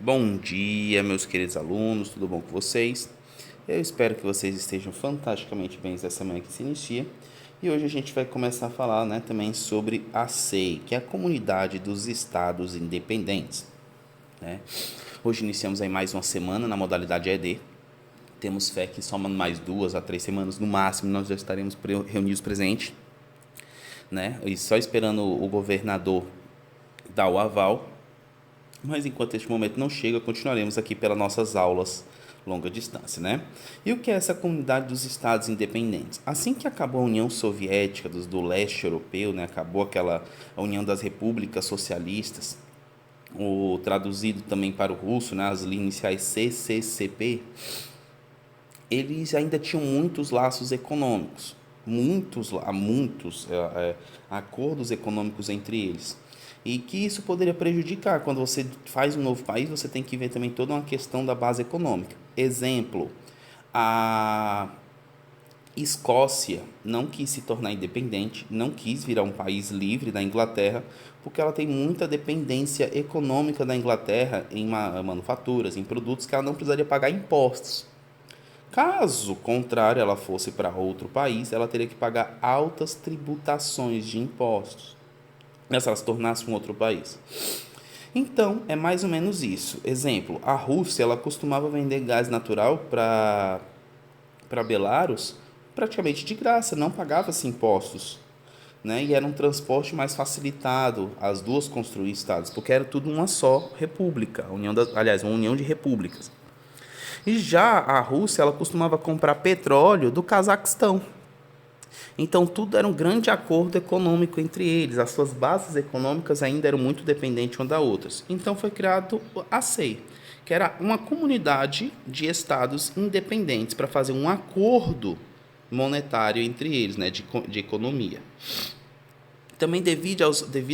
Bom dia, meus queridos alunos, tudo bom com vocês? Eu espero que vocês estejam fantasticamente bem essa semana que se inicia. E hoje a gente vai começar a falar, também sobre a SEI, que é a Comunidade dos Estados Independentes, né? Hoje iniciamos aí mais uma semana na modalidade ED. Temos fé que somando mais 2 a 3 semanas no máximo nós já estaremos reunidos presentes, né? E só esperando o governador dar o aval. Mas enquanto este momento não chega, continuaremos aqui pelas nossas aulas longa distância, né? E o que é essa comunidade dos estados independentes? Assim que acabou a União Soviética do leste europeu, né? Acabou aquela União das Repúblicas Socialistas, o traduzido também para o russo, né? As iniciais CCCP, eles ainda tinham muitos laços econômicos, muitos acordos econômicos entre eles. E que isso poderia prejudicar. Quando você faz um novo país, você tem que ver também toda uma questão da base econômica. Exemplo, a Escócia não quis se tornar independente, não quis virar um país livre da Inglaterra, porque ela tem muita dependência econômica da Inglaterra em manufaturas, em produtos que ela não precisaria pagar impostos. Caso contrário, ela fosse para outro país, ela teria que pagar altas tributações de impostos, se ela se tornasse um outro país. Então, é mais ou menos isso. Exemplo, a Rússia ela costumava vender gás natural para Belarus praticamente de graça, não pagava-se impostos. Né? E era um transporte mais facilitado, as duas construíam estados, porque era tudo uma só república, uma união de repúblicas. E já a Rússia ela costumava comprar petróleo do Cazaquistão. Então, tudo era um grande acordo econômico entre eles. As suas bases econômicas ainda eram muito dependentes uma das outras. Então, foi criado a SEI, que era uma comunidade de estados independentes para fazer um acordo monetário entre eles, né, de economia. Também devido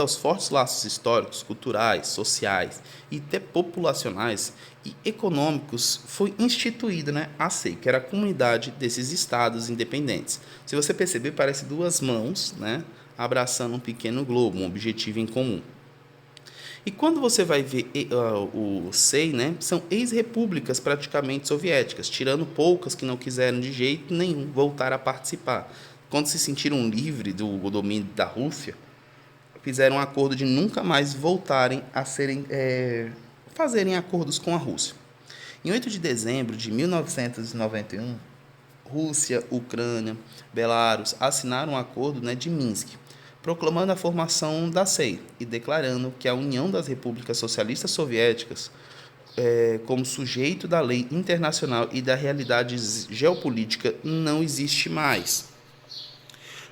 aos fortes laços históricos, culturais, sociais e até populacionais e econômicos, foi instituída, né, a SEI, que era a comunidade desses estados independentes. Se você perceber, parece duas mãos, né, abraçando um pequeno globo, um objetivo em comum. E quando você vai ver o SEI, né, são ex-repúblicas praticamente soviéticas, tirando poucas que não quiseram de jeito nenhum voltar a participar. Quando se sentiram livres do domínio da Rússia, fizeram um acordo de nunca mais voltarem a fazerem acordos com a Rússia. Em 8 de dezembro de 1991, Rússia, Ucrânia, Belarus assinaram um acordo, né, de Minsk, proclamando a formação da SEI e declarando que a União das Repúblicas Socialistas Soviéticas, como sujeito da lei internacional e da realidade geopolítica, não existe mais.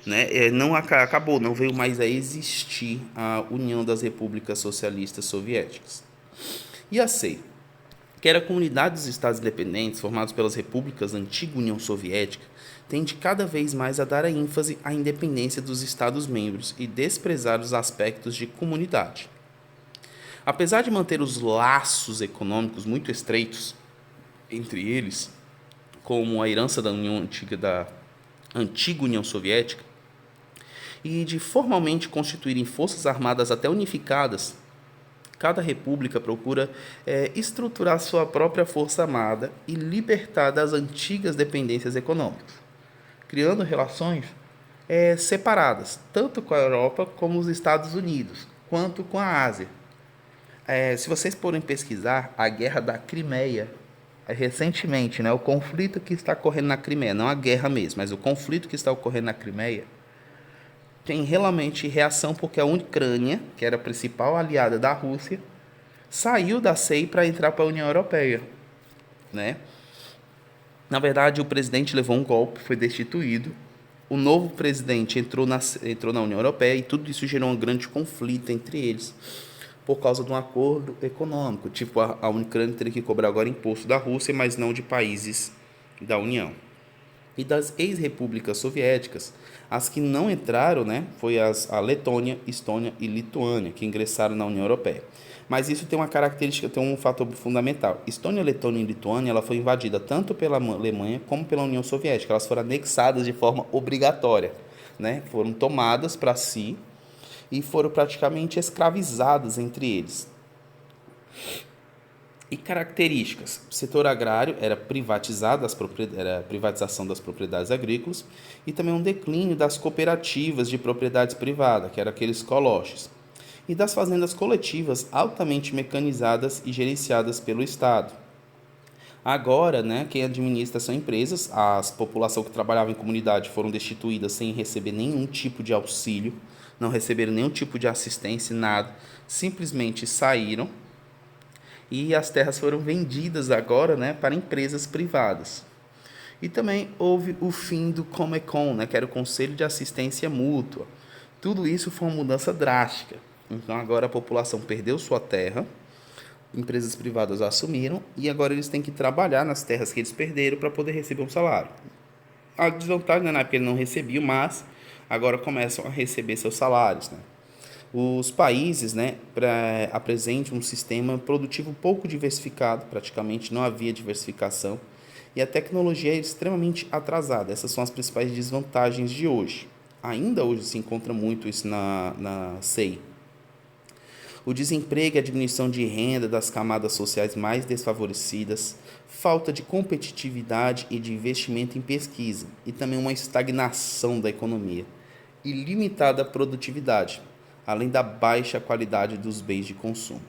Né? Não acabou, não veio mais a existir a União das Repúblicas Socialistas Soviéticas. E a SEI, que era a comunidade dos estados independentes formados pelas repúblicas da antiga União Soviética, tende cada vez mais a dar ênfase à independência dos estados-membros e desprezar os aspectos de comunidade. Apesar de manter os laços econômicos muito estreitos entre eles, como a herança da antiga União Soviética, e de formalmente constituírem forças armadas até unificadas, cada república procura estruturar sua própria força armada e libertar das antigas dependências econômicas, criando relações separadas, tanto com a Europa como os Estados Unidos, quanto com a Ásia. Se vocês forem pesquisar a guerra da Crimeia, recentemente, né, o conflito que está ocorrendo na Crimeia, não a guerra mesmo, mas o conflito que está ocorrendo na Crimeia, tem realmente reação porque a Ucrânia, que era a principal aliada da Rússia, saiu da SEI para entrar para a União Europeia, né? Na verdade, o presidente levou um golpe, foi destituído. O novo presidente entrou na União Europeia e tudo isso gerou um grande conflito entre eles por causa de um acordo econômico. Tipo, a Ucrânia teria que cobrar agora imposto da Rússia, mas não de países da União. E das ex-repúblicas soviéticas, as que não entraram, né, foi a Letônia, Estônia e Lituânia, que ingressaram na União Europeia. Mas isso tem uma característica, tem um fator fundamental. Estônia, Letônia e Lituânia, ela foi invadida tanto pela Alemanha como pela União Soviética. Elas foram anexadas de forma obrigatória, né? Foram tomadas para si e foram praticamente escravizadas entre eles. E características: o setor agrário era privatizado, era privatização das propriedades agrícolas e também um declínio das cooperativas de propriedades privadas, que eram aqueles coloches, e das fazendas coletivas altamente mecanizadas e gerenciadas pelo Estado. Agora, né, quem administra são empresas, a população que trabalhava em comunidade foram destituídas sem receber nenhum tipo de auxílio, não receberam nenhum tipo de assistência, nada, simplesmente saíram e as terras foram vendidas agora, né, para empresas privadas. E também houve o fim do Comecon, né, que era o Conselho de Assistência Mútua. Tudo isso foi uma mudança drástica. Então agora a população perdeu sua terra, empresas privadas assumiram e agora eles têm que trabalhar nas terras que eles perderam para poder receber um salário. A desvantagem, né, na época eles não recebiam, mas agora começam a receber seus salários, né? Os países, né, apresentam um sistema produtivo pouco diversificado, praticamente não havia diversificação, e a tecnologia é extremamente atrasada. Essas são as principais desvantagens de hoje. Ainda hoje se encontra muito isso na SEI. O desemprego e a diminuição de renda das camadas sociais mais desfavorecidas, falta de competitividade e de investimento em pesquisa, e também uma estagnação da economia e limitada produtividade, além da baixa qualidade dos bens de consumo.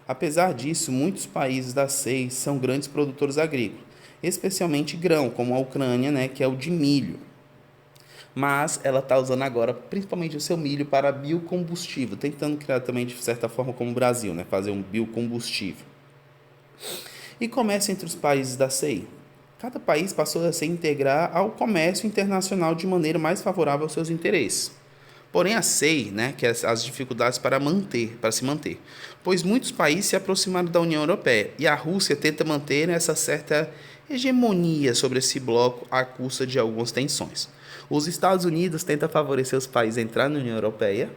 Apesar disso, muitos países da CEI são grandes produtores agrícolas, especialmente grão, como a Ucrânia, né, que é o de milho. Mas ela está usando agora principalmente o seu milho para biocombustível, tentando criar também de certa forma como o Brasil, né, fazer um biocombustível. E comércio entre os países da CEI. Cada país passou a se integrar ao comércio internacional de maneira mais favorável aos seus interesses. Porém, a SEI, né, que é as dificuldades para se manter, pois muitos países se aproximaram da União Europeia e a Rússia tenta manter essa certa hegemonia sobre esse bloco à custa de algumas tensões. Os Estados Unidos tentam favorecer os países a entrar na União Europeia,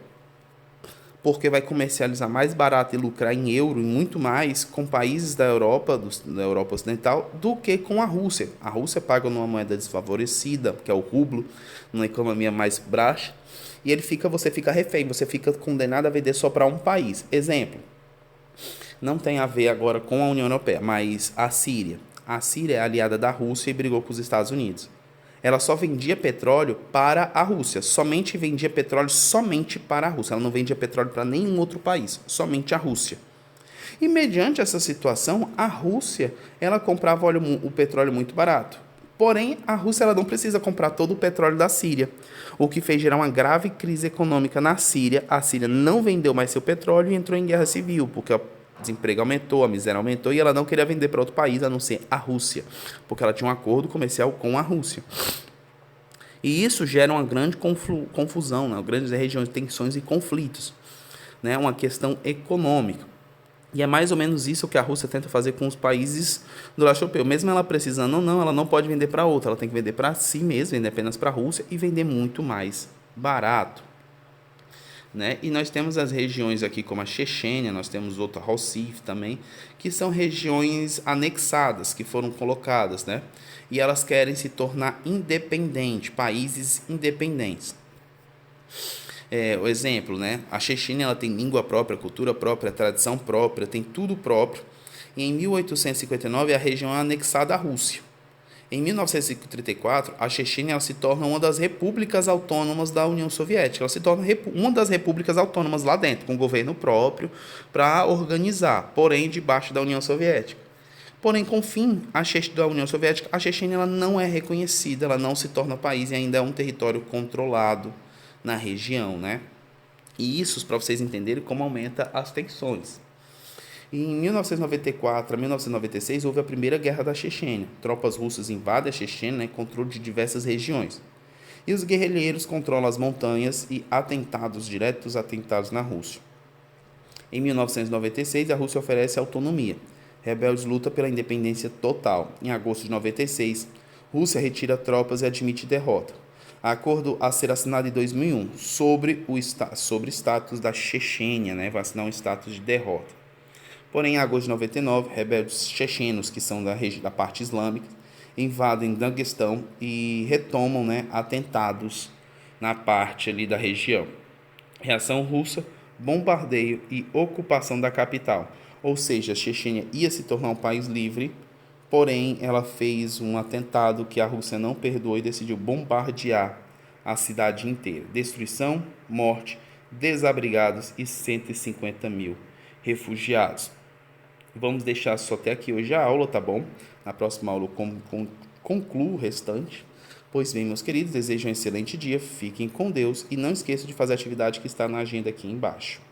porque vai comercializar mais barato e lucrar em euro e muito mais com países da Europa, da Europa Ocidental, do que com a Rússia. A Rússia paga numa moeda desfavorecida, que é o rublo, numa economia mais baixa, e você fica refém, você fica condenado a vender só para um país. Exemplo, não tem a ver agora com a União Europeia, mas a Síria. A Síria é aliada da Rússia e brigou com os Estados Unidos. Ela só vendia petróleo para a Rússia, somente vendia petróleo somente para a Rússia. Ela não vendia petróleo para nenhum outro país, somente a Rússia. E mediante essa situação, a Rússia ela comprava o petróleo muito barato. Porém, a Rússia ela não precisa comprar todo o petróleo da Síria, o que fez gerar uma grave crise econômica na Síria. A Síria não vendeu mais seu petróleo e entrou em guerra civil, porque o desemprego aumentou, a miséria aumentou e ela não queria vender para outro país a não ser a Rússia, porque ela tinha um acordo comercial com a Rússia. E isso gera uma grande confusão, né? Grandes regiões de tensões e conflitos, né? Uma questão econômica. E é mais ou menos isso que a Rússia tenta fazer com os países do leste europeu. Mesmo ela precisando ou não, ela não pode vender para outra. Ela tem que vender para si mesma, vender apenas para a Rússia e vender muito mais barato, né? E nós temos as regiões aqui como a Chechênia, nós temos outra Rossif também, que são regiões anexadas, que foram colocadas, né? E elas querem se tornar independentes, países independentes. O exemplo, né? A Chechênia ela tem língua própria, cultura própria, tradição própria, tem tudo próprio. E em 1859 a região é anexada à Rússia. Em 1934, a Chechênia ela se torna uma das repúblicas autônomas da União Soviética. Ela se torna uma das repúblicas autônomas lá dentro, com governo próprio, para organizar, porém debaixo da União Soviética. Porém, com o fim da União Soviética, a Chechênia ela não é reconhecida, ela não se torna país e ainda é um território controlado na região, né? E isso para vocês entenderem como aumenta as tensões. E em 1994 a 1996 houve a primeira guerra da Chechênia. Tropas russas invadem a Chechênia, né, controle de diversas regiões. E os guerrilheiros controlam as montanhas e atentados diretos atentados na Rússia. Em 1996 a Rússia oferece autonomia. Rebeldes lutam pela independência total. Em agosto de 96, Rússia retira tropas e admite derrota. Acordo a ser assinado em 2001 sobre status da Chechênia, né? Vai assinar um status de derrota. Porém, em agosto de 99, rebeldes chechenos, que são da parte islâmica, invadem Daguestão e retomam, né, atentados na parte ali da região. Reação russa, bombardeio e ocupação da capital. ou seja, a Chechênia ia se tornar um país livre, porém ela fez um atentado que a Rússia não perdoou e decidiu bombardear a cidade inteira. Destruição, morte, desabrigados e 150 mil refugiados. Vamos deixar só até aqui hoje a aula, tá bom? Na próxima aula eu concluo o restante. Pois bem, meus queridos, desejo um excelente dia, fiquem com Deus e não esqueçam de fazer a atividade que está na agenda aqui embaixo.